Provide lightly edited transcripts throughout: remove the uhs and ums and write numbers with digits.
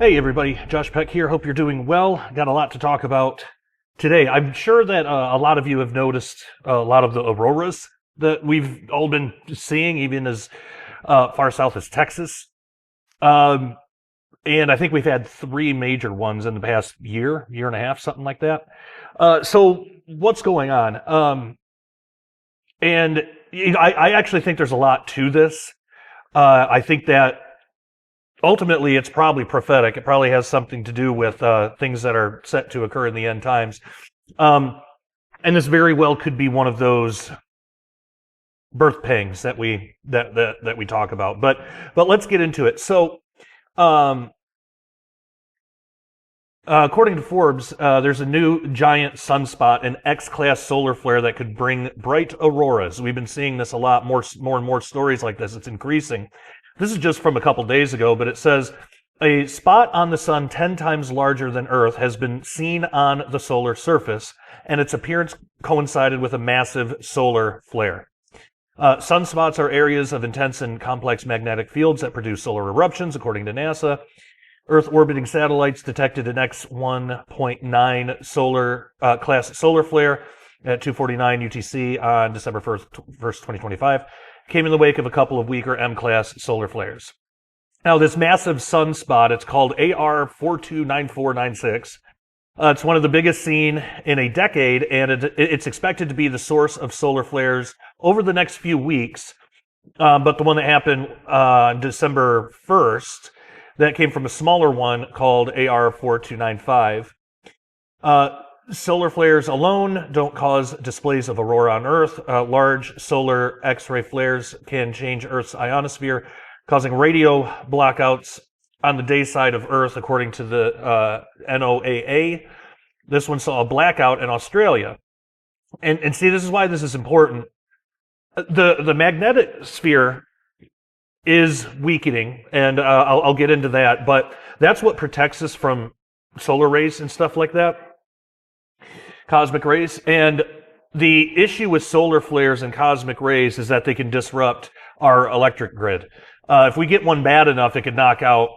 Hey everybody, Josh Peck here. Hope you're doing well. Got a lot to talk about today. I'm sure that a lot of you have noticed a lot of the auroras that we've all been seeing, even as far south as Texas. Um, and I think we've had three major ones in the past year and a half, something like that. So what's going on? And I actually think there's a lot to this. I think that ultimately, it's probably prophetic. It probably has something to do with things that are set to occur in the end times. Um, and this very well could be one of those birth pangs that we talk about. But let's get into it. So, um, according to Forbes, there's a new giant sunspot, an X-class solar flare that could bring bright auroras. We've been seeing this a lot, more and more stories like this. It's increasing. This is just from a couple days ago, but it says a spot on the sun 10 times larger than Earth has been seen on the solar surface, and its appearance coincided with a massive solar flare. Sunspots are areas of intense and complex magnetic fields that produce solar eruptions, according to NASA. Earth-orbiting satellites detected an X1.9 solar class solar flare at 2:49 UTC on December 1st, 2025. Came in the wake of a couple of weaker M-class solar flares. Now, this massive sunspot, it's called AR 429496. It's one of the biggest seen in a decade, and it's expected to be the source of solar flares over the next few weeks. But the one that happened on December 1st, that came from a smaller one called AR 4295. Solar flares alone don't cause displays of aurora on Earth. Large solar X-ray flares can change Earth's ionosphere, causing radio blackouts on the day side of Earth, according to the NOAA. This one saw a blackout in Australia. And see, this is why this is important. The magnetic sphere is weakening, and I'll get into that, but that's what protects us from solar rays and stuff like that. Cosmic rays. And the issue with solar flares and cosmic rays is that they can disrupt our electric grid. If we get one bad enough, it could knock out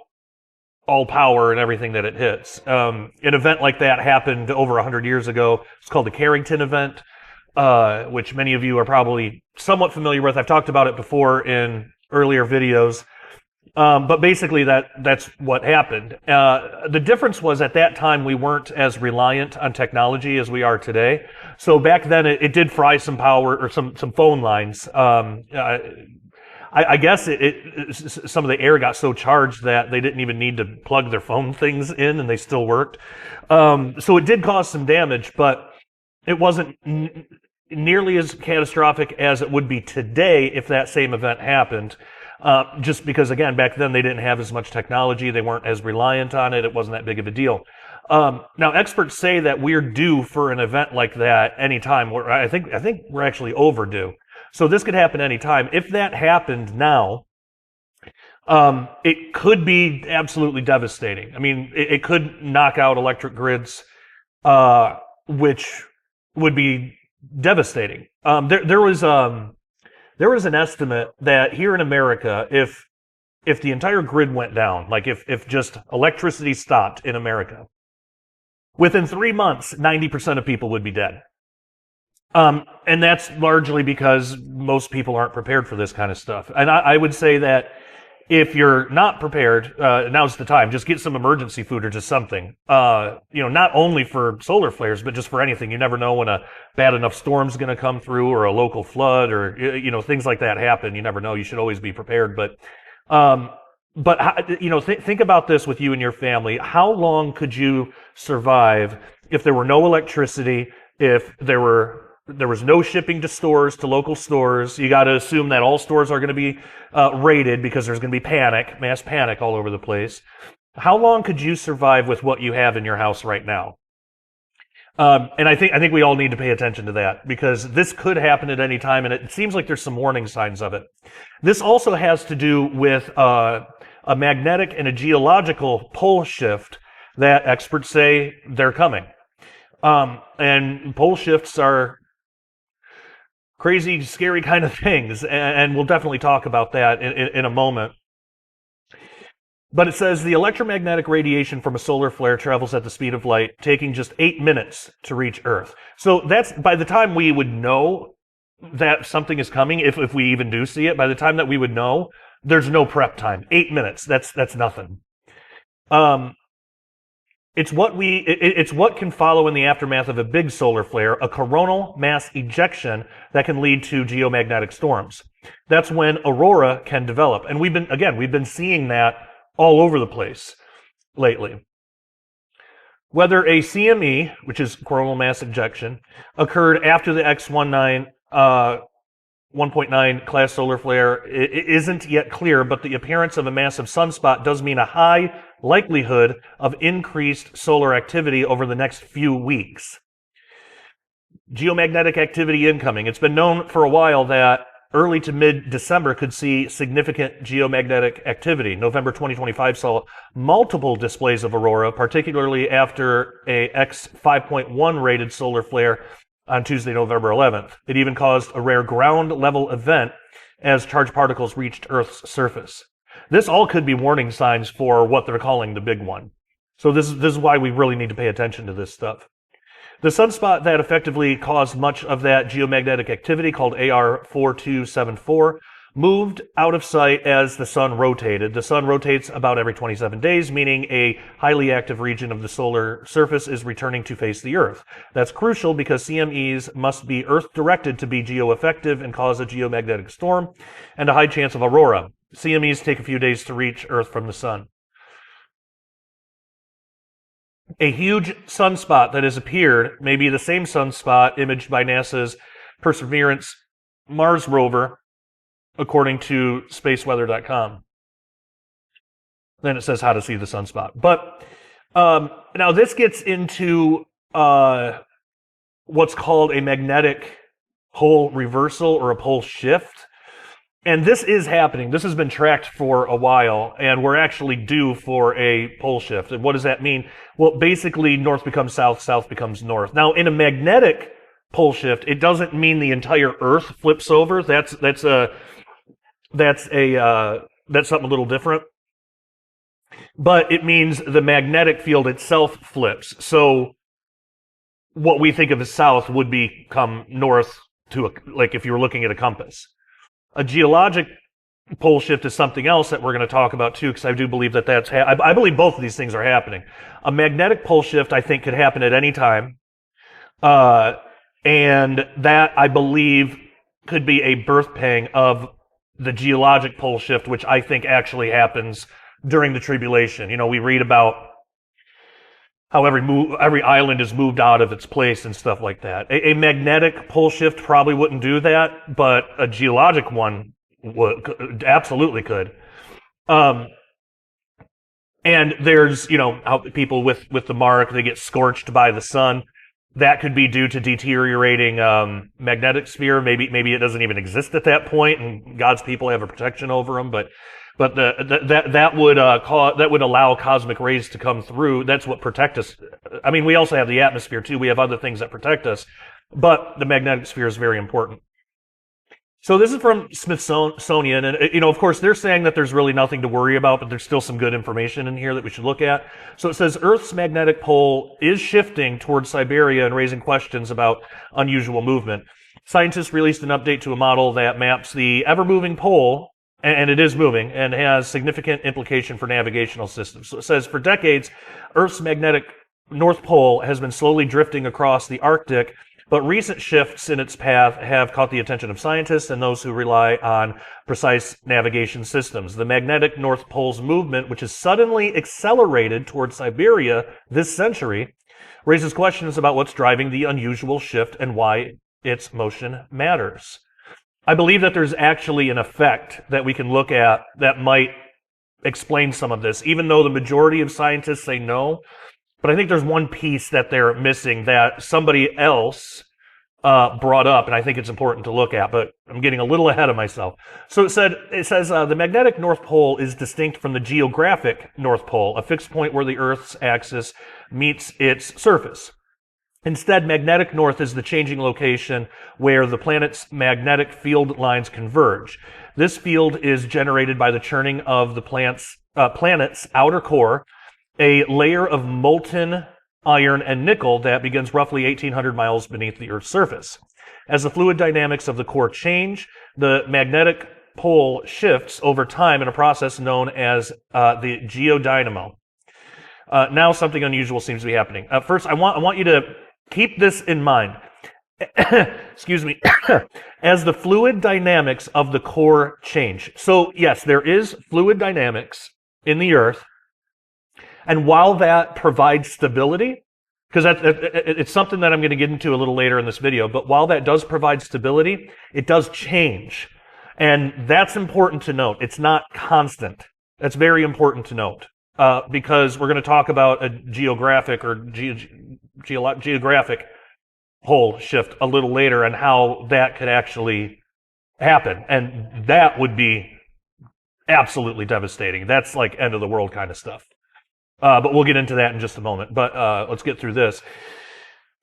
all power and everything that it hits. An event like that happened over 100 years ago. It's called the Carrington event, which many of you are probably somewhat familiar with. I've talked about it before in earlier videos. But basically, that's what happened. The difference was at that time we weren't as reliant on technology as we are today. So back then it did fry some power or some phone lines. I guess some of the air got so charged that they didn't even need to plug their phone things in, and they still worked. So it did cause some damage, but it wasn't nearly as catastrophic as it would be today if that same event happened. Just because, again, back then they didn't have as much technology, they weren't as reliant on it, it wasn't that big of a deal. Now, experts say that we're due for an event like that anytime. I think we're actually overdue. So this could happen anytime. If that happened now, it could be absolutely devastating. I mean, it could knock out electric grids, which would be devastating. There was an estimate that here in America, if the entire grid went down, like if just electricity stopped in America, within 3 months, 90% of people would be dead. And that's largely because most people aren't prepared for this kind of stuff. And I would say that if you're not prepared, now's the time. Just get some emergency food or just something. Not only for solar flares, but just for anything. You never know when a bad enough storm's going to come through, or a local flood, or things like that happen. You never know. You should always be prepared. But think about this with you and your family. How long could you survive if there were no electricity? If there was no shipping to stores, to local stores? You got to assume that all stores are going to be raided because there's going to be mass panic all over the place. How long could you survive with what you have in your house right now? And I think we all need to pay attention to that, because this could happen at any time, and it seems like there's some warning signs of it. This also has to do with a magnetic and a geological pole shift that experts say they're coming. And pole shifts are crazy, scary kind of things, and we'll definitely talk about that in a moment. But it says the electromagnetic radiation from a solar flare travels at the speed of light, taking just 8 minutes to reach Earth. So that's, by the time we would know that something is coming, if we even do see it, by the time that we would know, there's no prep time. 8 minutes, that's nothing. It's what can follow in the aftermath of a big solar flare, a coronal mass ejection that can lead to geomagnetic storms. That's when aurora can develop. And we've been seeing that all over the place lately. Whether a CME, which is coronal mass ejection, occurred after the X19 1.9 class solar flare isn't yet clear, but the appearance of a massive sunspot does mean a high likelihood of increased solar activity over the next few weeks. Geomagnetic activity incoming. It's been known for a while that early to mid-December could see significant geomagnetic activity. November 2025 saw multiple displays of aurora, particularly after a X5.1 rated solar flare on Tuesday, November 11th. It even caused a rare ground-level event as charged particles reached Earth's surface. This all could be warning signs for what they're calling the big one. So this is why we really need to pay attention to this stuff. The sunspot that effectively caused much of that geomagnetic activity, called AR4274, moved out of sight as the sun rotated. The sun rotates about every 27 days, meaning a highly active region of the solar surface is returning to face the Earth. That's crucial because CMEs must be Earth-directed to be geo-effective and cause a geomagnetic storm and a high chance of aurora. CMEs take a few days to reach Earth from the sun. A huge sunspot that has appeared may be the same sunspot imaged by NASA's Perseverance Mars rover, according to spaceweather.com. Then it says how to see the sunspot. But now this gets into what's called a magnetic pole reversal or a pole shift. And this is happening. This has been tracked for a while, and we're actually due for a pole shift. And what does that mean? Well, basically, north becomes south, south becomes north. Now, in a magnetic pole shift, it doesn't mean the entire Earth flips over. That's something a little different. But it means the magnetic field itself flips. So what we think of as south would become north like if you were looking at a compass. A geologic pole shift is something else that we're going to talk about too, because I do believe that I believe both of these things are happening. A magnetic pole shift, I think, could happen at any time. And that, I believe, could be a birth pang of the geologic pole shift, which I think actually happens during the tribulation. You know, we read about how every island is moved out of its place and stuff like that. A magnetic pole shift probably wouldn't do that, but a geologic one absolutely could. And there's, how people with the mark, they get scorched by the sun. That could be due to deteriorating magnetic sphere. Maybe it doesn't even exist at that point, and God's people have a protection over them. But that would allow cosmic rays to come through. That's what protect us. I mean, we also have the atmosphere too. We have other things that protect us, but the magnetic sphere is very important. So this is from Smithsonian, and of course they're saying that there's really nothing to worry about, but there's still some good information in here that we should look at. So it says Earth's magnetic pole is shifting towards Siberia and raising questions about unusual movement. Scientists released an update to a model that maps the ever-moving pole, and it is moving, and has significant implication for navigational systems. So it says, for decades, Earth's magnetic North Pole has been slowly drifting across the Arctic, but recent shifts in its path have caught the attention of scientists and those who rely on precise navigation systems. The magnetic North Pole's movement, which has suddenly accelerated towards Siberia this century, raises questions about what's driving the unusual shift and why its motion matters. I believe that there's actually an effect that we can look at that might explain some of this, even though the majority of scientists say no. But I think there's one piece that they're missing that somebody else brought up, and I think it's important to look at, but I'm getting a little ahead of myself. So it says the magnetic North Pole is distinct from the geographic North Pole, a fixed point where the Earth's axis meets its surface. Instead, magnetic north is the changing location where the planet's magnetic field lines converge. This field is generated by the churning of the planet's planet's outer core a layer of molten iron and nickel that begins roughly 1,800 miles beneath the Earth's surface. As the fluid dynamics of the core change, the magnetic pole shifts over time in a process known as the geodynamo. Now something unusual seems to be happening. First, I want you to keep this in mind. Excuse me. As the fluid dynamics of the core change. So yes, there is fluid dynamics in the Earth, and while that provides stability, because it's something that I'm going to get into a little later in this video, but while that does provide stability, it does change. And that's important to note. It's not constant. That's very important to note. Because we're going to talk about a geographic pole shift a little later and how that could actually happen. And that would be absolutely devastating. That's like end of the world kind of stuff. But we'll get into that in just a moment. But let's get through this.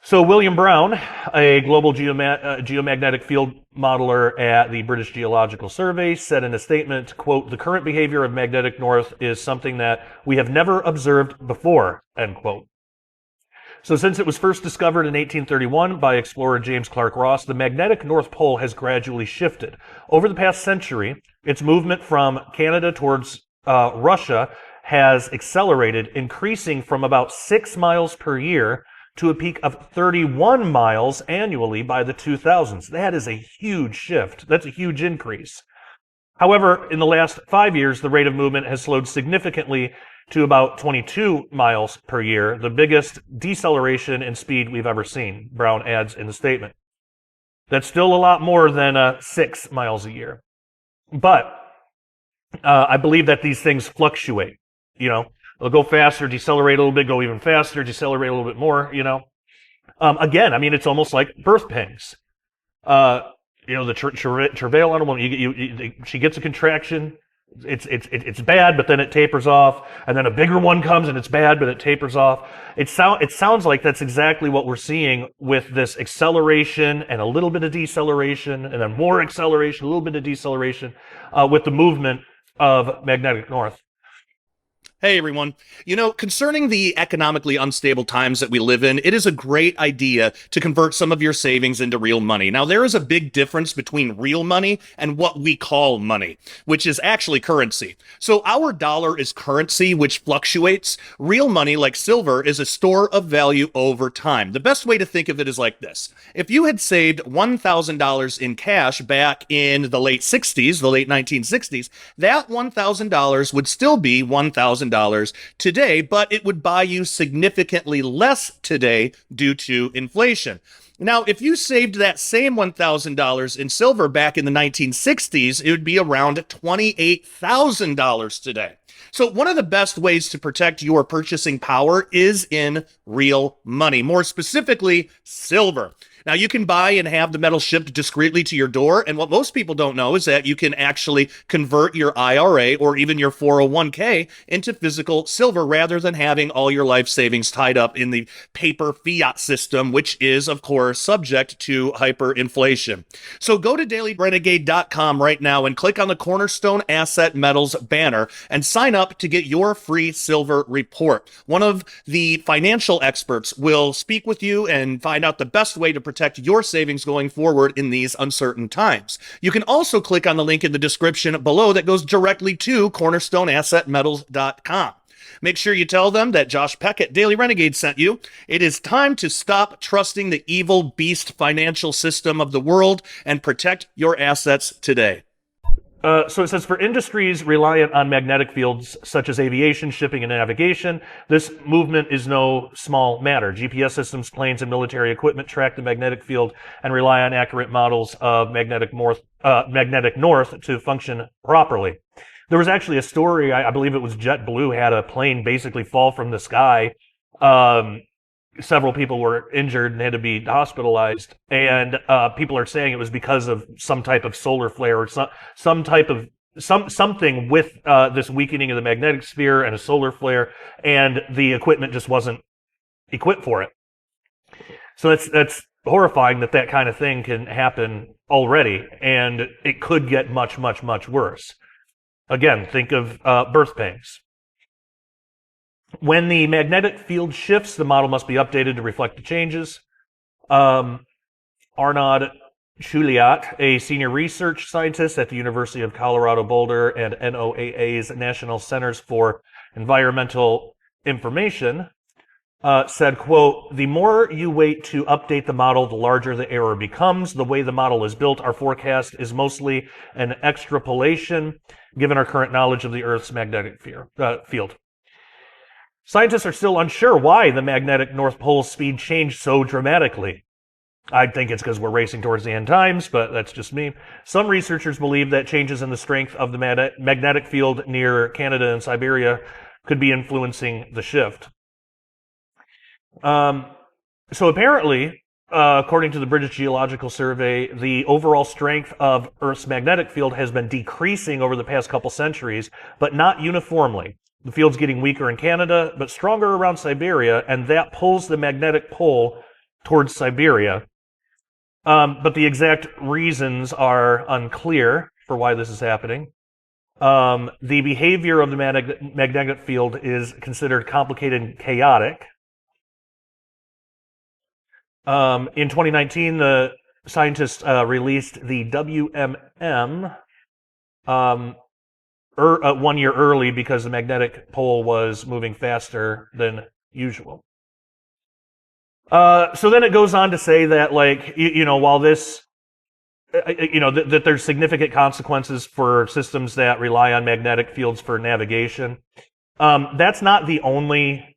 So William Brown, a global geomagnetic field modeler at the British Geological Survey, said in a statement, quote, "The current behavior of magnetic north is something that we have never observed before," end quote. So since it was first discovered in 1831 by explorer James Clark Ross, the magnetic North Pole has gradually shifted. Over the past century, its movement from Canada towards Russia has accelerated, increasing from about 6 miles per year to a peak of 31 miles annually by the 2000s. That is a huge shift. That's a huge increase. However, in the last 5 years, the rate of movement has slowed significantly to about 22 miles per year, the biggest deceleration in speed we've ever seen, Brown adds in the statement. That's still a lot more than 6 miles a year. But I believe that these things fluctuate. You know, they'll go faster, decelerate a little bit, go even faster, decelerate a little bit more, you know. Again, I mean, it's almost like birth pangs. You know, the travail on a woman, she gets a contraction, it's bad, but then it tapers off, and then a bigger one comes and it's bad, but it tapers off. It sounds like that's exactly what we're seeing with this acceleration and a little bit of deceleration, and then more acceleration, a little bit of deceleration, with the movement of magnetic north. Hey everyone. You know, concerning the economically unstable times that we live in, it is a great idea to convert some of your savings into real money. Now, there is a big difference between real money and what we call money, which is actually currency. So our dollar is currency, which fluctuates. Real money, like silver, is a store of value over time. The best way to think of it is like this. If you had saved $1,000 in cash back in the late 60s, the late 1960s, that $1,000 would still be $1,000 today, but it would buy you significantly less today due to inflation. Now, if you saved that same $1,000 in silver back in the 1960s, it would be around $28,000 today. So one of the best ways to protect your purchasing power is in real money, more specifically, silver. Now, you can buy and have the metal shipped discreetly to your door, and what most people don't know is that you can actually convert your IRA or even your 401k into physical silver rather than having all your life savings tied up in the paper fiat system, which is, of course, subject to hyperinflation. So go to dailyrenegade.com right now and click on the Cornerstone Asset Metals banner and sign up to get your free silver report. One of the financial experts will speak with you and find out the best way to protect your savings going forward in these uncertain times. You can also click on the link in the description below that goes directly to cornerstoneassetmetals.com. Make sure you tell them that Josh Peck at Daily Renegade sent you. It is time to stop trusting the evil beast financial system of the world and protect your assets today. So it says, for industries reliant on magnetic fields such as aviation, shipping, and navigation, this movement is no small matter. GPS systems, planes, and military equipment track the magnetic field and rely on accurate models of magnetic north to function properly. There was actually a story, I believe it was JetBlue, had a plane basically fall from the sky. Several people were injured and had to be hospitalized, and people are saying it was because of some type of solar flare or something with this weakening of the magnetic sphere and a solar flare, and the equipment just wasn't equipped for it. So that's horrifying that kind of thing can happen already, and it could get much, much, much worse. Again, think of birth pangs. When the magnetic field shifts, the model must be updated to reflect the changes. Arnaud Chouliat, a senior research scientist at the University of Colorado Boulder and NOAA's National Centers for Environmental Information, said, quote, "The more you wait to update the model, the larger the error becomes. The way the model is built, our forecast is mostly an extrapolation, given our current knowledge of the Earth's magnetic field. Scientists are still unsure why the magnetic North Pole speed changed so dramatically. I think it's because we're racing towards the end times, but that's just me. Some researchers believe that changes in the strength of the magnetic field near Canada and Siberia could be influencing the shift." So apparently, according to the British Geological Survey, the overall strength of Earth's magnetic field has been decreasing over the past couple centuries, but not uniformly. The field's getting weaker in Canada, but stronger around Siberia, and that pulls the magnetic pole towards Siberia. But the exact reasons are unclear for why this is happening. The behavior of the magnetic field is considered complicated and chaotic. In 2019, the scientists released the WMM 1 year early because the magnetic pole was moving faster than usual. So then it goes on to say that, like, while this, that there's significant consequences for systems that rely on magnetic fields for navigation. That's not the only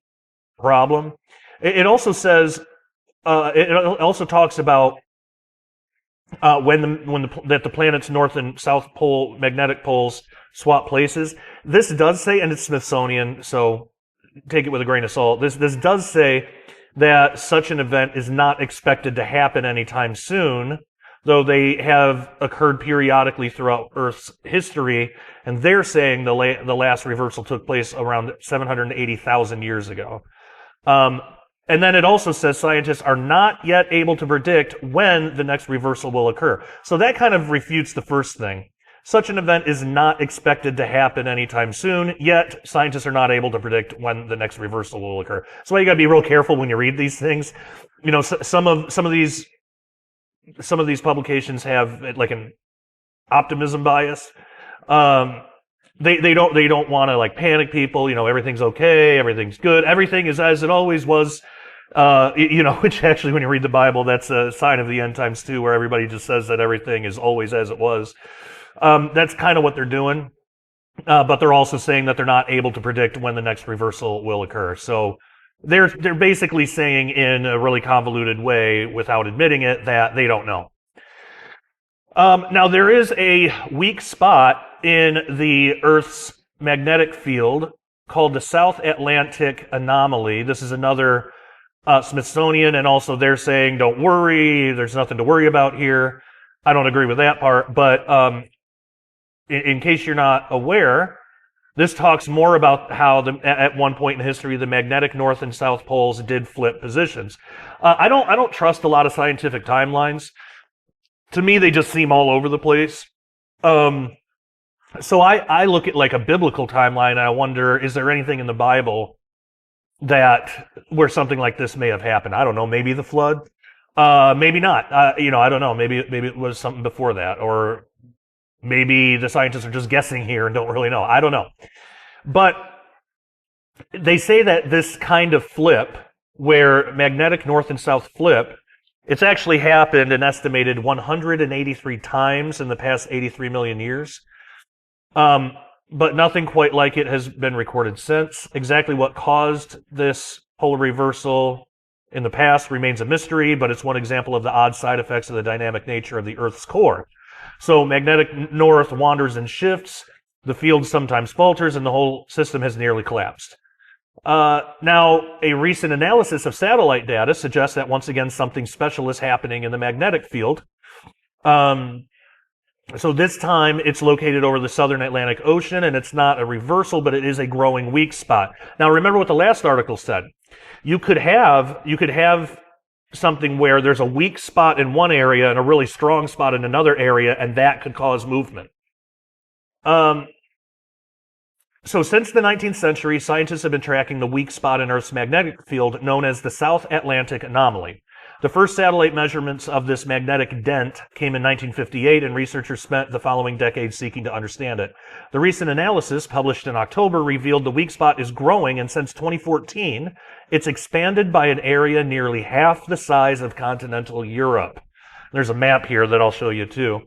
problem. It also says, it also talks about that the planet's north and south pole magnetic poles swap places. This does say, and it's Smithsonian, so take it with a grain of salt. This does say that such an event is not expected to happen anytime soon, though they have occurred periodically throughout Earth's history, and they're saying the last reversal took place around 780,000 years ago. And then it also says scientists are not yet able to predict when the next reversal will occur. So that kind of refutes the first thing. Such an event is not expected to happen anytime soon, yet scientists are not able to predict when the next reversal will occur. So you got to be real careful when you read these things. Some of these publications have like an optimism bias. They don't want to like panic people. Everything's okay, everything's good, everything is as it always was. Which actually, when you read the Bible, that's a sign of the end times too, where everybody just says that everything is always as it was. That's kind of what they're doing, but they're also saying that they're not able to predict when the next reversal will occur. So they're basically saying in a really convoluted way, without admitting it, that they don't know. Now there is a weak spot in the Earth's magnetic field called the South Atlantic Anomaly. This is another Smithsonian, and also they're saying, don't worry, there's nothing to worry about here. I don't agree with that part, but in case you're not aware, this talks more about how at one point in history the magnetic north and south poles did flip positions. I don't trust a lot of scientific timelines. To me, they just seem all over the place. So I look at like a biblical timeline, and I wonder, is there anything in the Bible where something like this may have happened? I don't know, maybe the flood, maybe not. I don't know. Maybe it was something before that, or maybe the scientists are just guessing here and don't really know. I don't know. But they say that this kind of flip, where magnetic north and south flip, it's actually happened an estimated 183 times in the past 83 million years. But nothing quite like it has been recorded since. Exactly what caused this polar reversal in the past remains a mystery, but it's one example of the odd side effects of the dynamic nature of the Earth's core. So magnetic north wanders and shifts, the field sometimes falters, and the whole system has nearly collapsed. Now, a recent analysis of satellite data suggests that once again something special is happening in the magnetic field. So this time it's located over the southern Atlantic Ocean, and it's not a reversal, but it is a growing weak spot. Now remember what the last article said. You could have something where there's a weak spot in one area and a really strong spot in another area, and that could cause movement. So since the 19th century, scientists have been tracking the weak spot in Earth's magnetic field known as the South Atlantic Anomaly. The first satellite measurements of this magnetic dent came in 1958, and researchers spent the following decades seeking to understand it. The recent analysis, published in October, revealed the weak spot is growing, and since 2014, it's expanded by an area nearly half the size of continental Europe. There's a map here that I'll show you too.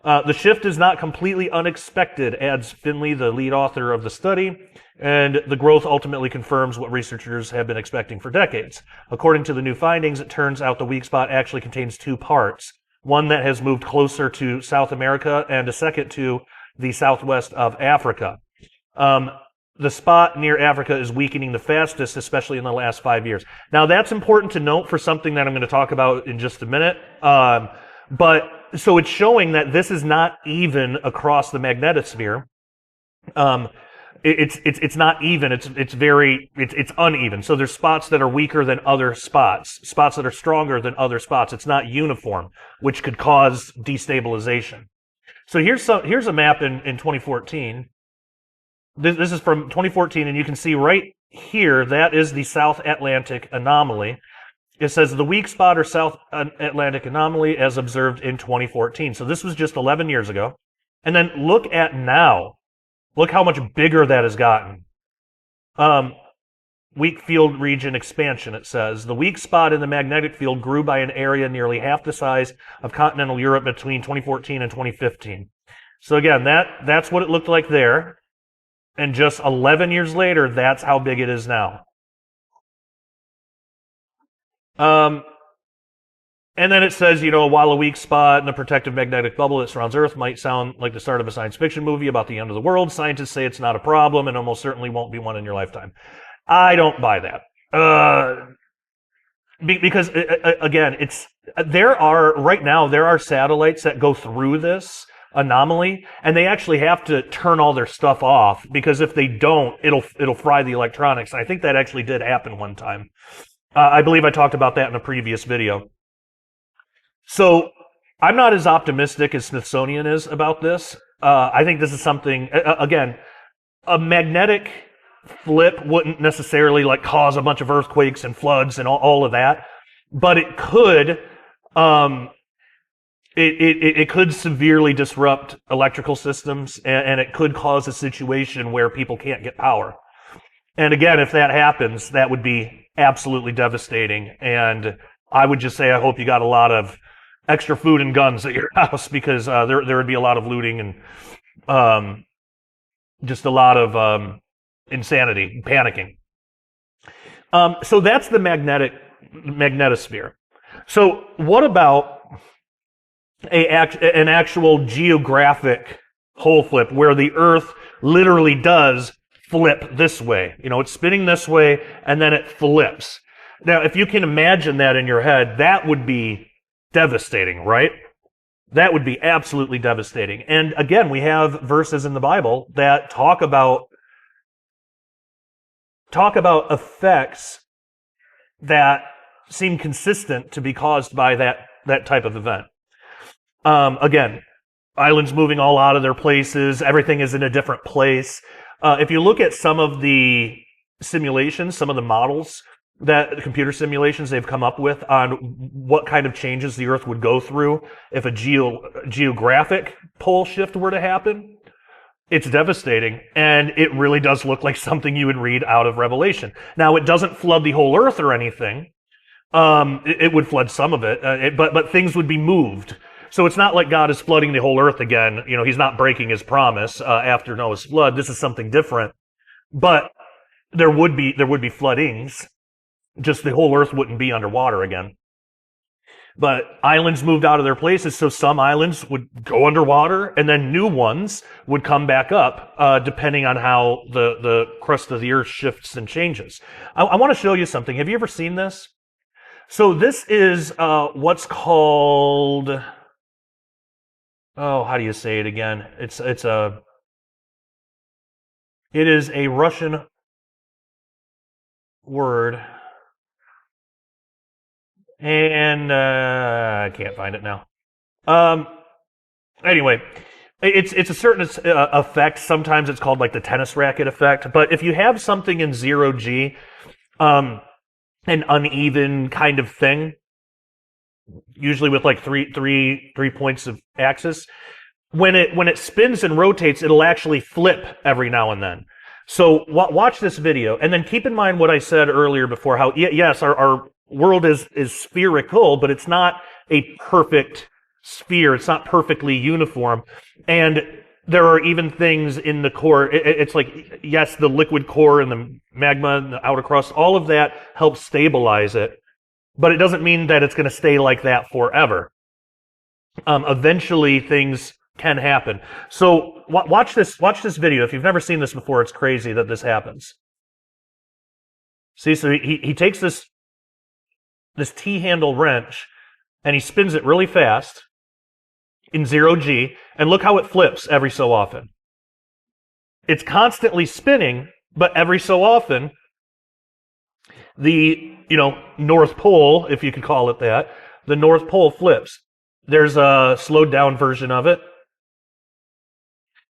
The shift is not completely unexpected, adds Finley, the lead author of the study, and the growth ultimately confirms what researchers have been expecting for decades. According to the new findings, it turns out the weak spot actually contains two parts, one that has moved closer to South America and a second to the southwest of Africa. The spot near Africa is weakening the fastest, especially in the last 5 years. Now, that's important to note for something that I'm going to talk about in just a minute. So it's showing that this is not even across the magnetosphere. It's not even. It's uneven. So there's spots that are weaker than other spots that are stronger than other spots. It's not uniform, which could cause destabilization. So here's a map in 2014. This is from 2014, and you can see right here that is the South Atlantic Anomaly. It says the weak spot or South Atlantic Anomaly as observed in 2014. So this was just 11 years ago. And then look at now. Look how much bigger that has gotten. Weak field region expansion, it says. The weak spot in the magnetic field grew by an area nearly half the size of continental Europe between 2014 and 2015. So again, that's what it looked like there. And just 11 years later, that's how big it is now. And then it says, while a weak spot in the protective magnetic bubble that surrounds Earth might sound like the start of a science fiction movie about the end of the world, scientists say it's not a problem and almost certainly won't be one in your lifetime. I don't buy that. Because, again, there are satellites that go through this anomaly, and they actually have to turn all their stuff off, because if they don't, it'll fry the electronics. I think that actually did happen one time. I believe I talked about that in a previous video. So I'm not as optimistic as Smithsonian is about this. I think this is something, again, a magnetic flip wouldn't necessarily cause a bunch of earthquakes and floods and all of that, but it could it could severely disrupt electrical systems, and it could cause a situation where people can't get power. And again, if that happens, that would be absolutely devastating. And I would just say I hope you got a lot of extra food and guns at your house, because there would be a lot of looting and just a lot of insanity, panicking. So that's the magnetosphere. So what about an actual geographic pole flip where the Earth literally does flip this way? It's spinning this way and then it flips. Now, if you can imagine that in your head, that would be devastating, right? That would be absolutely devastating. And again, we have verses in the Bible that talk about effects that seem consistent to be caused by that type of event. Again, islands moving all out of their places, everything is in a different place. If you look at some of the simulations, some of the models that computer simulations they've come up with on what kind of changes the Earth would go through if a geographic pole shift were to happen, it's devastating, and it really does look like something you would read out of Revelation. Now, it doesn't flood the whole Earth or anything. It would flood some of it, but things would be moved. So it's not like God is flooding the whole Earth again. He's not breaking his promise after Noah's flood. This is something different. But there would be floodings. Just the whole Earth wouldn't be underwater again. But islands moved out of their places, so some islands would go underwater, and then new ones would come back up, depending on how the crust of the Earth shifts and changes. I want to show you something. Have you ever seen this? So this is what's called... Oh, how do you say it again? It is a Russian word. And I can't find it now. Anyway, It's a certain effect. Sometimes it's called like the tennis racket effect. But if you have something in 0G, an uneven kind of thing, usually with like three points of axis, when it spins and rotates, it'll actually flip every now and then. So watch this video, and then keep in mind what I said earlier before. How yes, our world is spherical, but it's not a perfect sphere. It's not perfectly uniform, and there are even things in the core. It's like, yes, the liquid core and the magma and the outer crust, all of that helps stabilize it, but it doesn't mean that it's going to stay like that forever. Eventually, things can happen. So watch this video. If you've never seen this before, it's crazy that this happens. See, so he takes this T-handle wrench and he spins it really fast in 0G, and look how it flips every so often. It's constantly spinning, but every so often, the North Pole, if you could call it that, the North Pole flips. There's a slowed down version of it.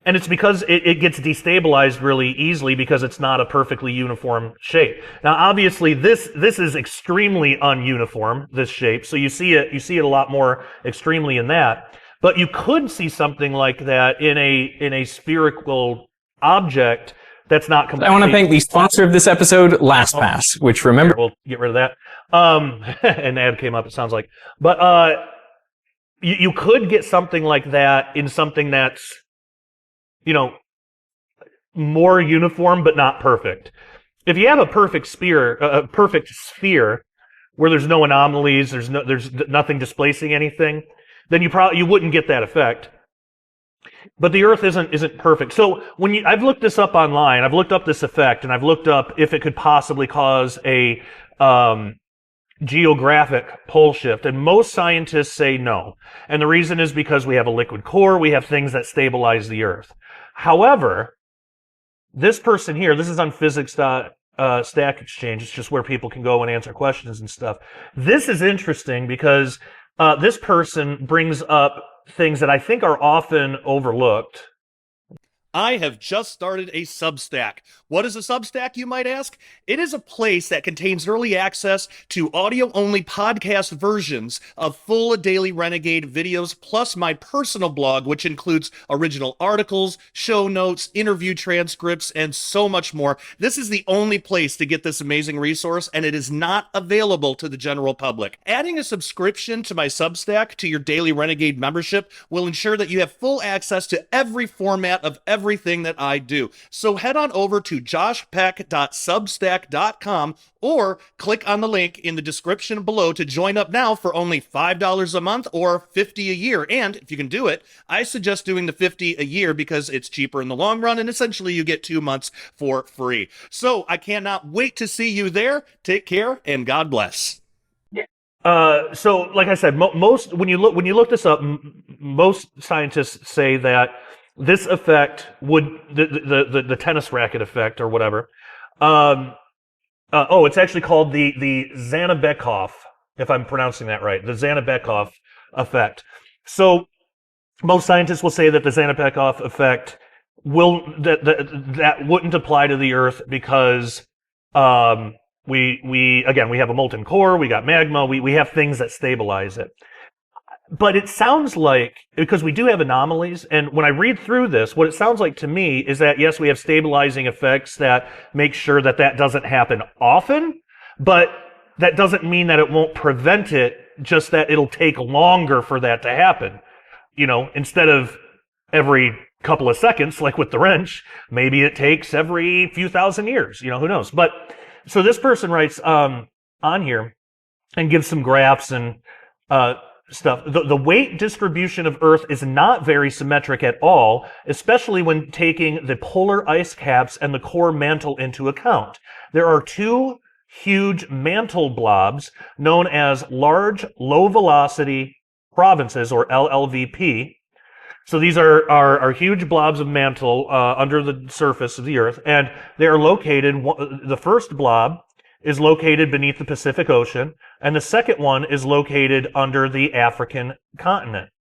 And it's because it gets destabilized really easily because it's not a perfectly uniform shape. Now, obviously, this is extremely ununiform, this shape. So you see it a lot more extremely in that. But you could see something like that in a spherical object that's not completely. I want to thank the sponsor of this episode, LastPass, which remember we'll get rid of that. An ad came up, it sounds like. But you could get something like that in something that's more uniform but not perfect. If you have a perfect sphere where there's no anomalies, there's nothing displacing anything, then you wouldn't get that effect. But the Earth isn't perfect. So I've looked this up online, I've looked up this effect, and I've looked up if it could possibly cause a geographic pole shift, and most scientists say no. And the reason is because we have a liquid core, we have things that stabilize the Earth. However, this person here, this is on physics.stack exchange, it's just where people can go and answer questions and stuff. This is interesting because this person brings up things that I think are often overlooked. I have just started a Substack. What is a Substack, you might ask? It is a place that contains early access to audio-only podcast versions of full Daily Renegade videos, plus my personal blog, which includes original articles, show notes, interview transcripts, and so much more. This is the only place to get this amazing resource, and it is not available to the general public. Adding a subscription to my Substack to your Daily Renegade membership will ensure that you have full access to every format of everything that I do. So head on over to joshpeck.substack.com or click on the link in the description below to join up now for only $5 a month or $50 a year. And if you can do it, I suggest doing the $50 a year because it's cheaper in the long run, and essentially you get 2 months for free. So I cannot wait to see you there. Take care and God bless. So like I said, most when you look this up, most scientists say that this effect would the tennis racket effect or whatever. It's actually called the Zanabekov, if I'm pronouncing that right. The Zanabekov effect. So most scientists will say that the Zanabekov effect that wouldn't apply to the Earth because we have a molten core, we got magma, we have things that stabilize it. But it sounds like, because we do have anomalies, and when I read through this, what it sounds like to me is that, yes, we have stabilizing effects that make sure that doesn't happen often, but that doesn't mean that it won't prevent it, just that it'll take longer for that to happen. Instead of every couple of seconds, like with the wrench, maybe it takes every few thousand years, who knows. But, so this person writes on here and gives some graphs and stuff. The weight distribution of Earth is not very symmetric at all, especially when taking the polar ice caps and the core mantle into account. There are two huge mantle blobs known as large low-velocity provinces, or LLVP. So these are huge blobs of mantle under the surface of the Earth, and they are located, the first blob is located beneath the Pacific Ocean, and the second one is located under the African continent.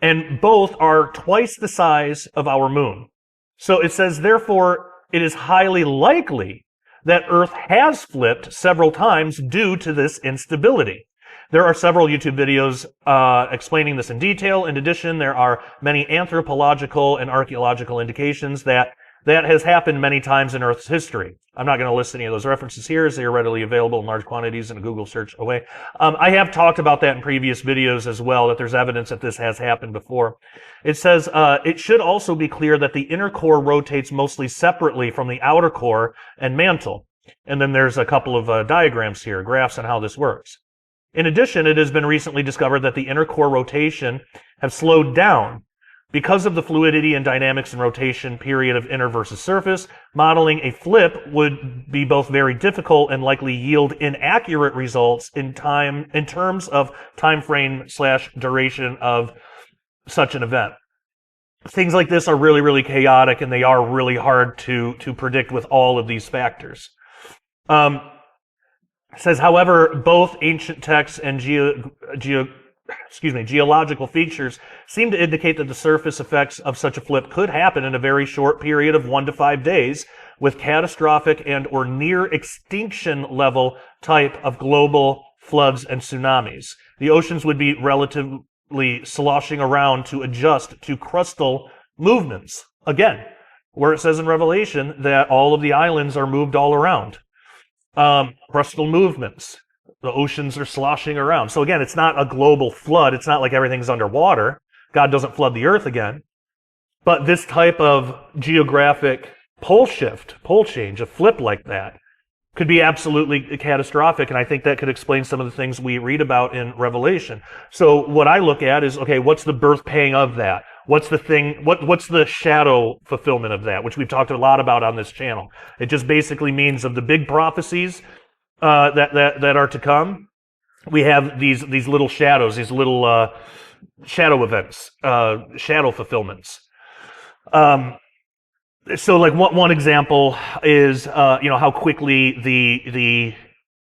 and both are twice the size of our moon. So it says, therefore, it is highly likely that Earth has flipped several times due to this instability. There are several YouTube videos explaining this in detail. In addition, there are many anthropological and archaeological indications that has happened many times in Earth's history. I'm not going to list any of those references here, as they are readily available in large quantities in a Google search away. I have talked about that in previous videos as well, that there's evidence that this has happened before. It says, it should also be clear that the inner core rotates mostly separately from the outer core and mantle. And then there's a couple of diagrams here, graphs on how this works. In addition, it has been recently discovered that the inner core rotation have slowed down. Because of the fluidity and dynamics and rotation period of inner versus surface, modeling a flip would be both very difficult and likely yield inaccurate results in terms of time frame / duration of such an event. Things like this are really, really chaotic, and they are really hard to predict with all of these factors. It says, however, both ancient texts and geological features seem to indicate that the surface effects of such a flip could happen in a very short period of 1 to 5 days with catastrophic and or near extinction level type of global floods and tsunamis. The oceans would be relatively sloshing around to adjust to crustal movements. Again, where it says in Revelation that all of the islands are moved all around. Crustal movements. The oceans are sloshing around. So again, it's not a global flood. It's not like everything's underwater. God doesn't flood the earth again. But this type of geographic pole change, a flip like that, could be absolutely catastrophic. And I think that could explain some of the things we read about in Revelation. So what I look at is, okay, what's the birth pang of that? What's the thing, what's the shadow fulfillment of that, which we've talked a lot about on this channel. It just basically means of the big prophecies that are to come, we have these little shadows, these little shadow events, shadow fulfillments. So like one example is how quickly the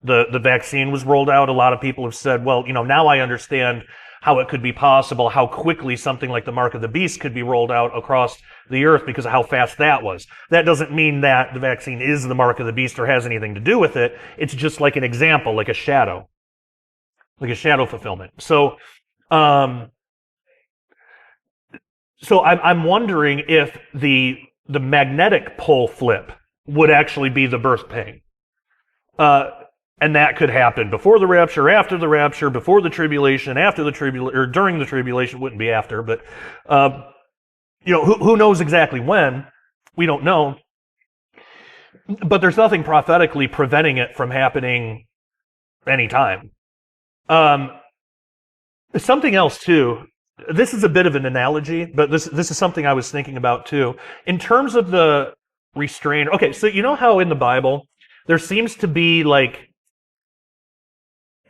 vaccine was rolled out. A lot of people have said, well, now I understand how it could be possible, how quickly something like the mark of the beast could be rolled out across the earth because of how fast that was. That doesn't mean that the vaccine is the mark of the beast or has anything to do with it. It's just like an example, like a shadow fulfillment. So I'm wondering if the magnetic pole flip would actually be the birth pang. And that could happen before the rapture, after the rapture, before the tribulation, after the tribulation, or during the tribulation. Wouldn't be after, but who knows exactly when? We don't know. But there's nothing prophetically preventing it from happening anytime. Something else too. This is a bit of an analogy, but this is something I was thinking about too. In terms of the restrainer. Okay, so you know how in the Bible there seems to be like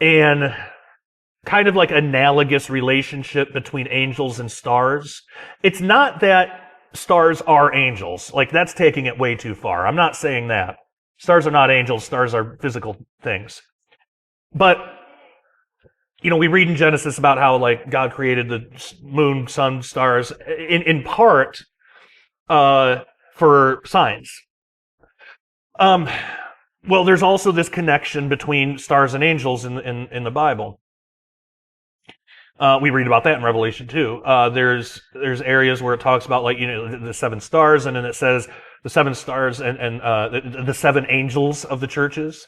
an kind of like analogous relationship between angels and stars. It's not that stars are angels. Like, that's taking it way too far. I'm not saying that. Stars are not angels. Stars are physical things. But, we read in Genesis about how, like, God created the moon, sun, stars, in part for signs. Well, there's also this connection between stars and angels in the Bible. We read about that in Revelation too. There's areas where it talks about, like, the 7 stars, and then it says the 7 stars and the 7 angels of the churches.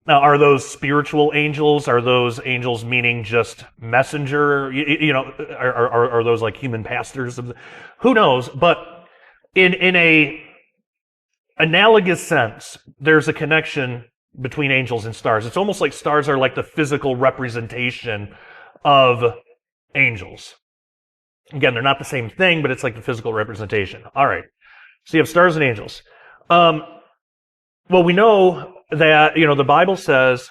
Now, are those spiritual angels? Are those angels meaning just messenger? Are those like human pastors? Who knows? But in a analogous sense, there's a connection between angels and stars. It's almost like stars are like the physical representation of angels. Again, they're not the same thing, but it's like the physical representation. All right. So you have stars and angels. Well, we know that, the Bible says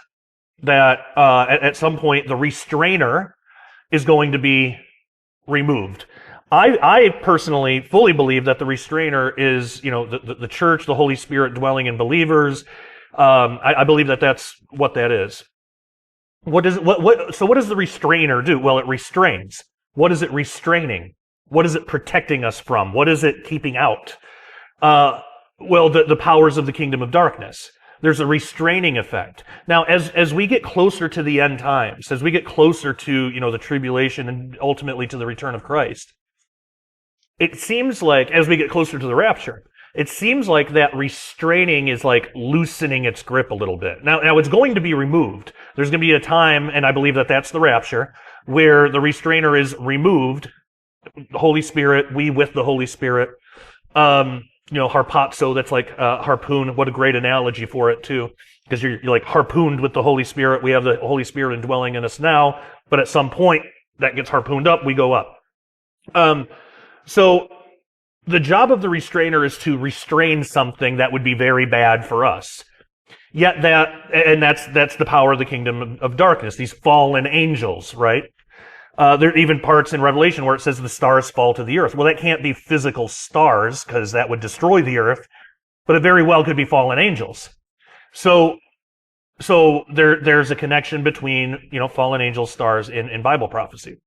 that at some point the restrainer is going to be removed. I personally fully believe that the restrainer is, the church, the Holy Spirit dwelling in believers. I believe that that's what that is. So what does the restrainer do? Well, it restrains. What is it restraining? What is it protecting us from? What is it keeping out? Well, the powers of the kingdom of darkness. There's a restraining effect. Now, as we get closer to the end times, as we get closer to, the tribulation and ultimately to the return of Christ, it seems like, as we get closer to the rapture, it seems like that restraining is like loosening its grip a little bit. Now it's going to be removed. There's going to be a time, and I believe that that's the rapture, where the restrainer is removed. The Holy Spirit, we with the Holy Spirit. Harpazo, that's like harpoon. What a great analogy for it, too. Because you're like harpooned with the Holy Spirit. We have the Holy Spirit indwelling in us now, but at some point, that gets harpooned up, we go up. So the job of the restrainer is to restrain something that would be very bad for us. Yet that's the power of the kingdom of darkness, these fallen angels, right? There are even parts in Revelation where it says the stars fall to the earth. Well, that can't be physical stars because that would destroy the earth, but it very well could be fallen angels. So there's a connection between, fallen angels, stars in Bible prophecy.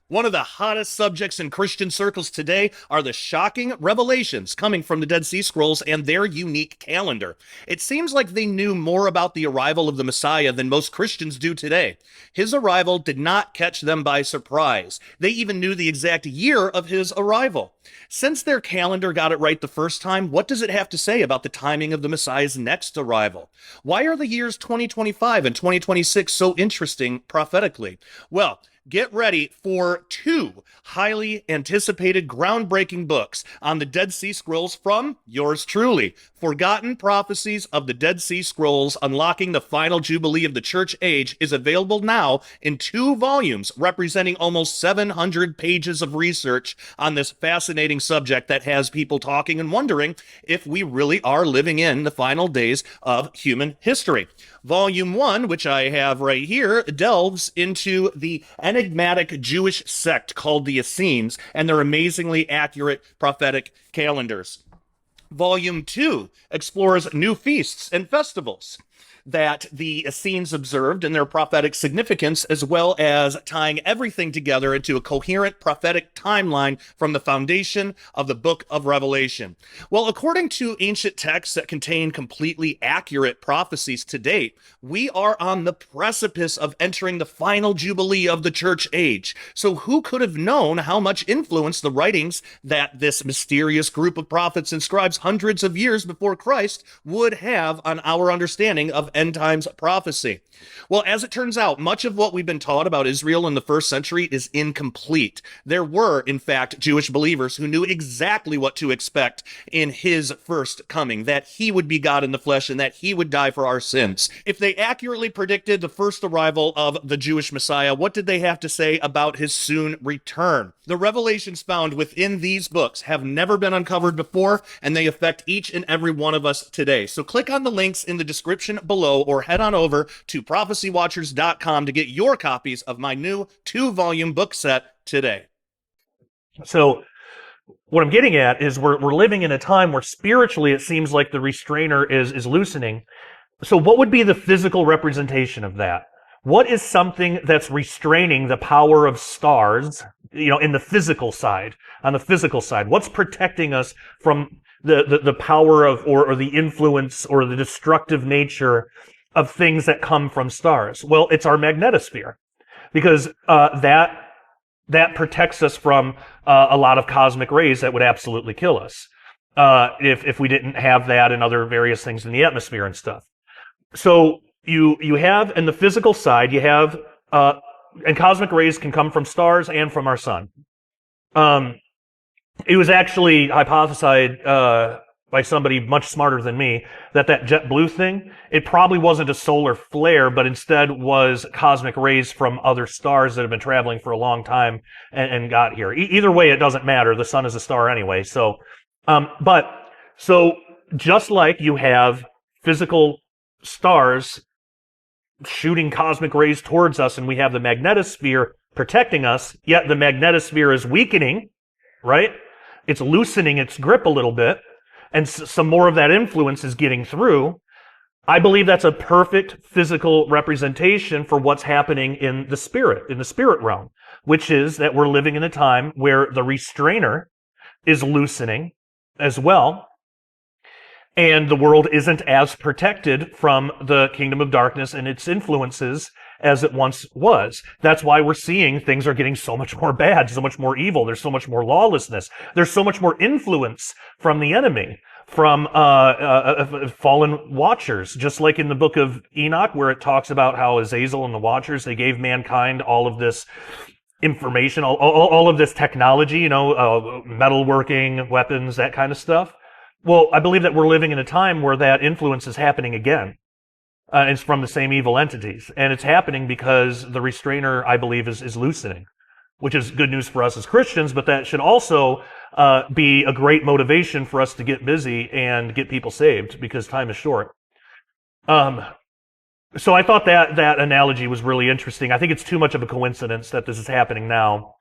One of the hottest subjects in Christian circles today are the shocking revelations coming from the Dead Sea Scrolls and their unique calendar. It seems like they knew more about the arrival of the Messiah than most Christians do today. His arrival did not catch them by surprise. They even knew the exact year of his arrival. Since their calendar got it right the first time, what does it have to say about the timing of the Messiah's next arrival? Why are the years 2025 and 2026 so interesting prophetically? Well, get ready for two highly anticipated, groundbreaking books on the Dead Sea Scrolls from yours truly. Forgotten Prophecies of the Dead Sea Scrolls, Unlocking the Final Jubilee of the Church Age is available now in 2 volumes, representing almost 700 pages of research on this fascinating subject that has people talking and wondering if we really are living in the final days of human history. Volume 1, which I have right here, delves into the enigmatic Jewish sect called the Essenes and their amazingly accurate prophetic calendars. Volume 2 explores new feasts and festivals that the Essenes observed and their prophetic significance, as well as tying everything together into a coherent prophetic timeline from the foundation of the book of Revelation. Well, according to ancient texts that contain completely accurate prophecies to date, we are on the precipice of entering the final jubilee of the church age. So who could have known how much influence the writings that this mysterious group of prophets inscribes hundreds of years before Christ would have on our understanding of end times prophecy? Well, as it turns out, much of what we've been taught about Israel in the first century is incomplete. There were, in fact, Jewish believers who knew exactly what to expect in his first coming, that he would be God in the flesh and that he would die for our sins. If they accurately predicted the first arrival of the Jewish Messiah, what did they have to say about his soon return? The revelations found within these books have never been uncovered before, and they affect each and every one of us today. So click on the links in the description below or head on over to prophecywatchers.com to get your copies of my new 2-volume book set today. So what I'm getting at is we're living in a time where spiritually it seems like the restrainer is loosening. So what would be the physical representation of that? What is something that's restraining the power of stars, in the physical side, on the physical side? What's protecting us from the power of, or the influence or the destructive nature of things that come from stars? Well, it's our magnetosphere, because that protects us from a lot of cosmic rays that would absolutely kill us if we didn't have that and other various things in the atmosphere and stuff. So you have, in the physical side, you have, and cosmic rays can come from stars and from our sun. It was actually hypothesized by somebody much smarter than me that jet blue thing, it probably wasn't a solar flare, but instead was cosmic rays from other stars that have been traveling for a long time and got here. Either way, it doesn't matter. The sun is a star anyway. So just like you have physical stars shooting cosmic rays towards us, and we have the magnetosphere protecting us, yet the magnetosphere is weakening, right? It's loosening its grip a little bit, and some more of that influence is getting through. I believe that's a perfect physical representation for what's happening in the spirit realm. which is that we're living in a time where the restrainer is loosening as well, and the world isn't as protected from the kingdom of darkness and its influences as it once was. That's why we're seeing things are getting so much more bad, so much more evil. There's so much more lawlessness. There's so much more influence from the enemy, from fallen watchers. Just like in the book of Enoch, where it talks about how Azazel and the Watchers, they gave mankind all of this information, all of this technology, metalworking, weapons, that kind of stuff. Well, I believe that we're living in a time where that influence is happening again. It's from the same evil entities. And it's happening because the restrainer, I believe, is loosening, which is good news for us as Christians, but that should also be a great motivation for us to get busy and get people saved, because time is short. So I thought that analogy was really interesting. I think it's too much of a coincidence that this is happening now,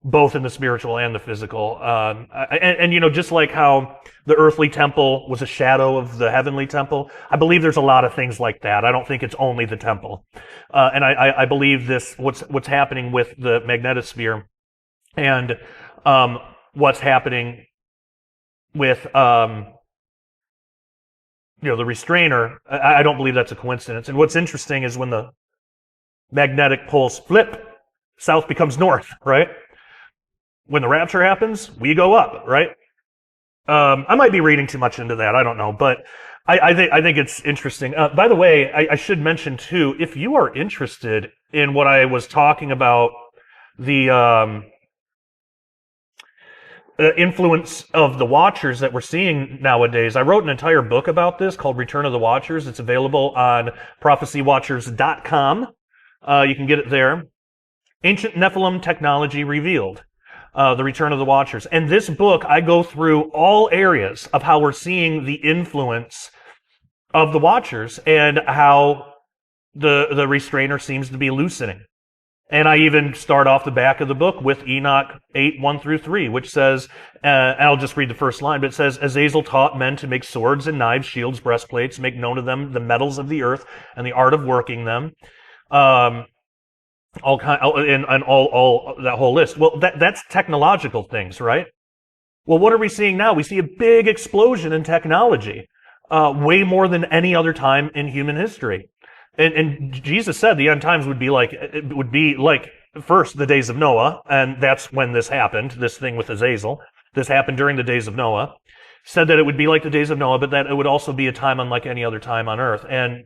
both in the spiritual and the physical. And just like how the earthly temple was a shadow of the heavenly temple, I believe there's a lot of things like that. I don't think it's only the temple. And I believe what's happening with the magnetosphere and what's happening with the restrainer, I don't believe that's a coincidence. And what's interesting is when the magnetic poles flip, south becomes north, right? When the rapture happens, we go up, right? I might be reading too much into that. I don't know, but I think it's interesting. By the way, I should mention too, if you are interested in what I was talking about, the influence of the Watchers that we're seeing nowadays, I wrote an entire book about this called Return of the Watchers. It's available on prophecywatchers.com. You can get it there. Ancient Nephilim Technology Revealed. The Return of the Watchers. And this book, I go through all areas of how we're seeing the influence of the Watchers and how the restrainer seems to be loosening. And I even start off the back of the book with Enoch 8:1-3, which says, and I'll just read the first line, but it says, Azazel taught men to make swords and knives, shields, breastplates, make known to them the metals of the earth and the art of working them. All that whole list. Well, that's technological things, right? Well, what are we seeing now? We see a big explosion in technology, way more than any other time in human history. And Jesus said the end times would be like first the days of Noah, and that's when this happened. This thing with Azazel, this happened during the days of Noah. Said that it would be like the days of Noah, but that it would also be a time unlike any other time on earth. And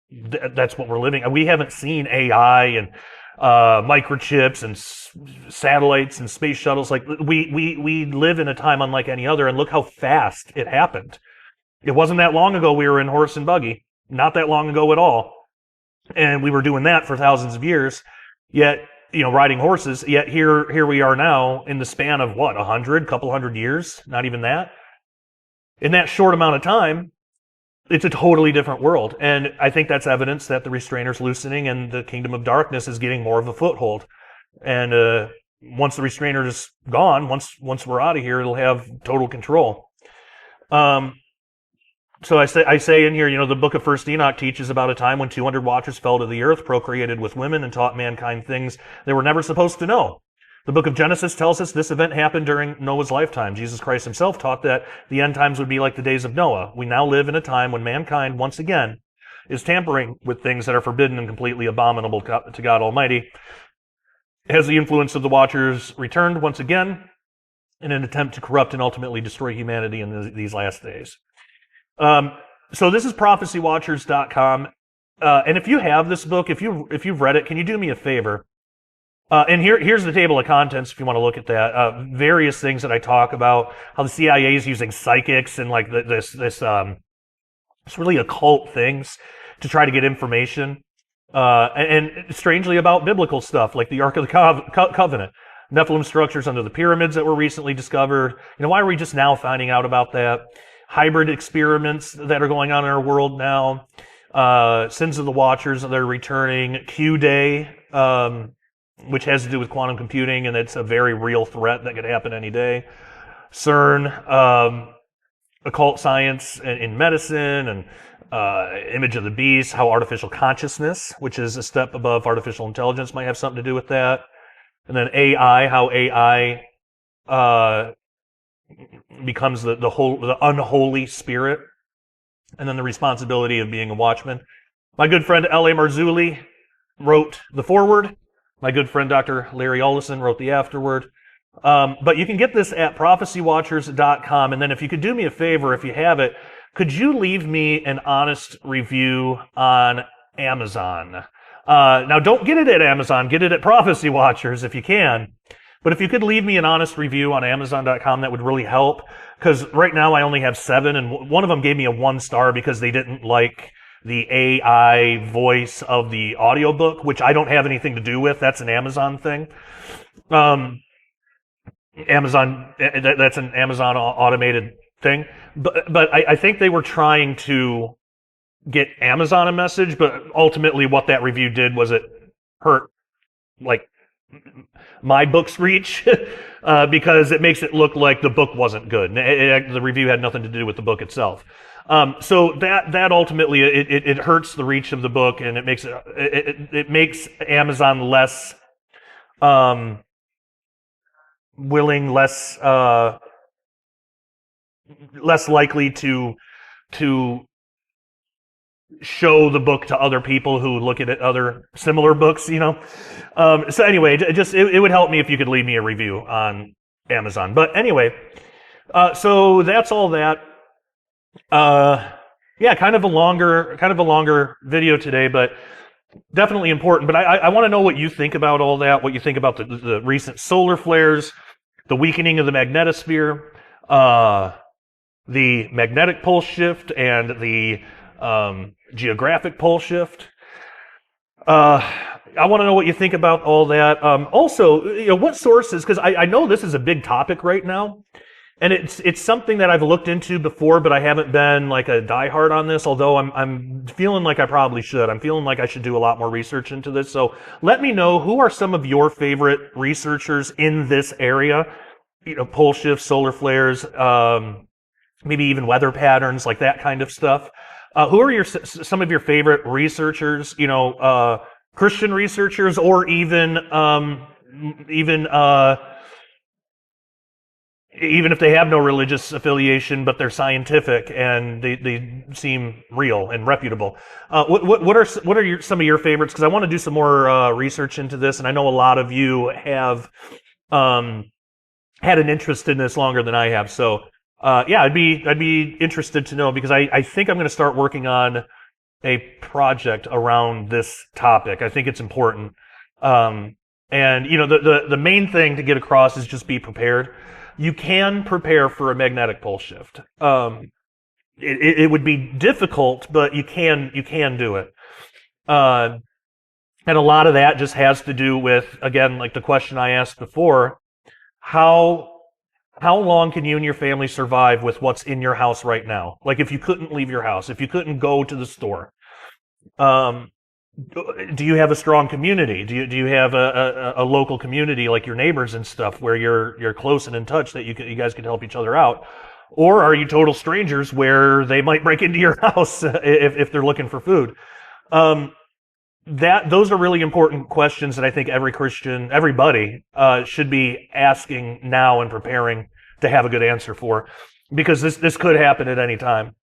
that's what we're living. We haven't seen AI and microchips and satellites and space shuttles. Like we live in a time unlike any other, and look how fast it happened. It wasn't that long ago we were in horse and buggy. Not that long ago at all. And we were doing that for thousands of years. Yet, riding horses. Yet here we are now in the span of what, couple hundred years? Not even that. In that short amount of time, it's a totally different world. And I think that's evidence that the restrainer's loosening and the kingdom of darkness is getting more of a foothold. And once the restrainer is gone, once we're out of here, it'll have total control. So I say in here, the book of First Enoch teaches about a time when 200 watchers fell to the earth, procreated with women, and taught mankind things they were never supposed to know. The book of Genesis tells us this event happened during Noah's lifetime. Jesus Christ himself taught that the end times would be like the days of Noah. We now live in a time when mankind, once again, is tampering with things that are forbidden and completely abominable to God Almighty. Has the influence of the Watchers returned once again in an attempt to corrupt and ultimately destroy humanity in these last days? So this is prophecywatchers.com. And if you have this book, if you've read it, can you do me a favor? And here's the table of contents if you want to look at that. Various things that I talk about, how the CIA is using psychics and like this really occult things to try to get information. And strangely about biblical stuff like the Ark of the Covenant, Nephilim structures under the pyramids that were recently discovered. Why are we just now finding out about that? Hybrid experiments that are going on in our world now. Sins of the Watchers that are returning. Q-Day, which has to do with quantum computing, and it's a very real threat that could happen any day. CERN, occult science in medicine, and image of the beast, how artificial consciousness, which is a step above artificial intelligence, might have something to do with that. And then AI, how AI becomes the unholy spirit, and then the responsibility of being a watchman. My good friend L.A. Marzulli wrote the foreword. My good friend Dr. Larry Ollison wrote the afterword. But you can get this at prophecywatchers.com. And then if you could do me a favor, if you have it, could you leave me an honest review on Amazon? Now, don't get it at Amazon. Get it at Prophecy Watchers if you can. But if you could leave me an honest review on Amazon.com, that would really help. Because right now I only have 7, and one of them gave me a 1-star because they didn't like the AI voice of the audiobook, which I don't have anything to do with. That's an Amazon thing. That's an Amazon automated thing. But I think they were trying to get Amazon a message, but ultimately what that review did was it hurt, like, my book's reach because it makes it look like the book wasn't good. The review had nothing to do with the book itself. So that ultimately it hurts the reach of the book, and it makes Amazon less willing, less likely to show the book to other people who look at other similar books, you know. So anyway, it would help me if you could leave me a review on Amazon. But anyway, so that's all that. Yeah, kind of a longer video today, but definitely important. But I want to know what you think about all that. What you think about the recent solar flares, the weakening of the magnetosphere, the magnetic pole shift, and the geographic pole shift. I want to know what you think about all that. Also, you know, what sources, because I know this is a big topic right now, and it's something that I've looked into before, but I haven't been like a diehard on this, although I'm feeling like I probably should. I'm feeling like I should do a lot more research into this. So let me know, who are some of your favorite researchers in this area? You know, pole shifts, solar flares, maybe even weather patterns, like that kind of stuff. Who are some of your favorite researchers? You know, Christian researchers, or even if they have no religious affiliation, but they're scientific and they seem real and reputable. What are some of your favorites? Because I want to do some more research into this, and I know a lot of you have had an interest in this longer than I have. So yeah, I'd be interested to know, because I think I'm going to start working on a project around this topic. I think it's important. And you know, the main thing to get across is just be prepared. You can prepare for a magnetic pole shift. It would be difficult, but you can do it. And a lot of that just has to do with, again, like the question I asked before, how long can you and your family survive with what's in your house right now? Like, if you couldn't leave your house, if you couldn't go to the store, do you have a strong community? Do you have a local community, like your neighbors and stuff, where you're close and in touch, that you guys can help each other out? Or are you total strangers where they might break into your house if they're looking for food? Those are really important questions that I think everybody should be asking now and preparing to have a good answer for, because this could happen at any time.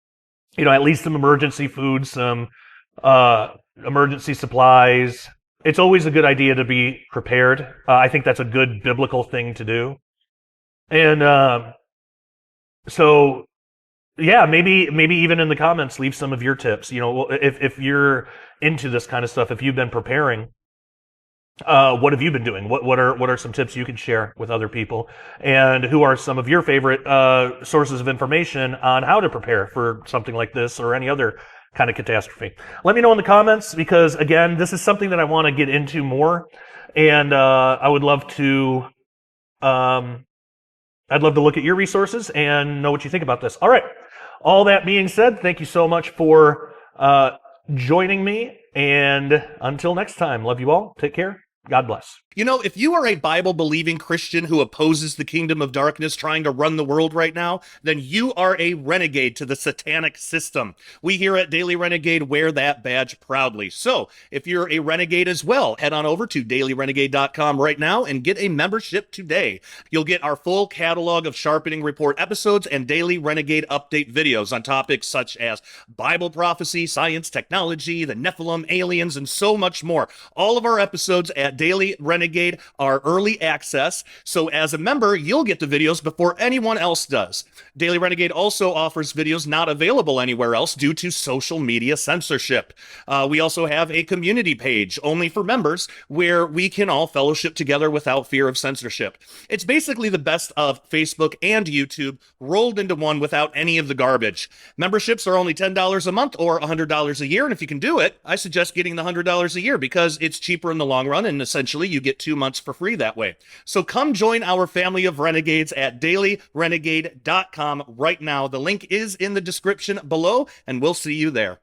You know, at least some emergency food, some emergency supplies. It's always a good idea to be prepared. I think that's a good biblical thing to do. And so, yeah, maybe even in the comments, leave some of your tips. You know, if you're into this kind of stuff, if you've been preparing, what have you been doing? What are some tips you can share with other people? And who are some of your favorite sources of information on how to prepare for something like this or any other kind of catastrophe? Let me know in the comments, because again, this is something that I want to get into more, and I would love to look at your resources and know what you think about this. All right. All that being said, thank you so much for joining me, and until next time, love you all. Take care. God bless. You know, if you are a Bible believing Christian who opposes the kingdom of darkness trying to run the world right now, then you are a renegade to the satanic system. We here at Daily Renegade wear that badge proudly. So if you're a renegade as well, head on over to dailyrenegade.com right now and get a membership today. You'll get our full catalog of Sharpening Report episodes and Daily Renegade update videos on topics such as Bible prophecy, science, technology, the Nephilim, aliens, and so much more. All of our episodes at Daily Renegade are early access, so as a member, you'll get the videos before anyone else does. Daily Renegade also offers videos not available anywhere else due to social media censorship. We also have a community page only for members where we can all fellowship together without fear of censorship. It's basically the best of Facebook and YouTube rolled into one without any of the garbage. Memberships are only $10 a month or $100 a year, and if you can do it, I suggest getting the $100 a year because it's cheaper in the long run, and essentially you get 2 months for free that way. So come join our family of renegades at dailyrenegade.com right now. The link is in the description below, and we'll see you there.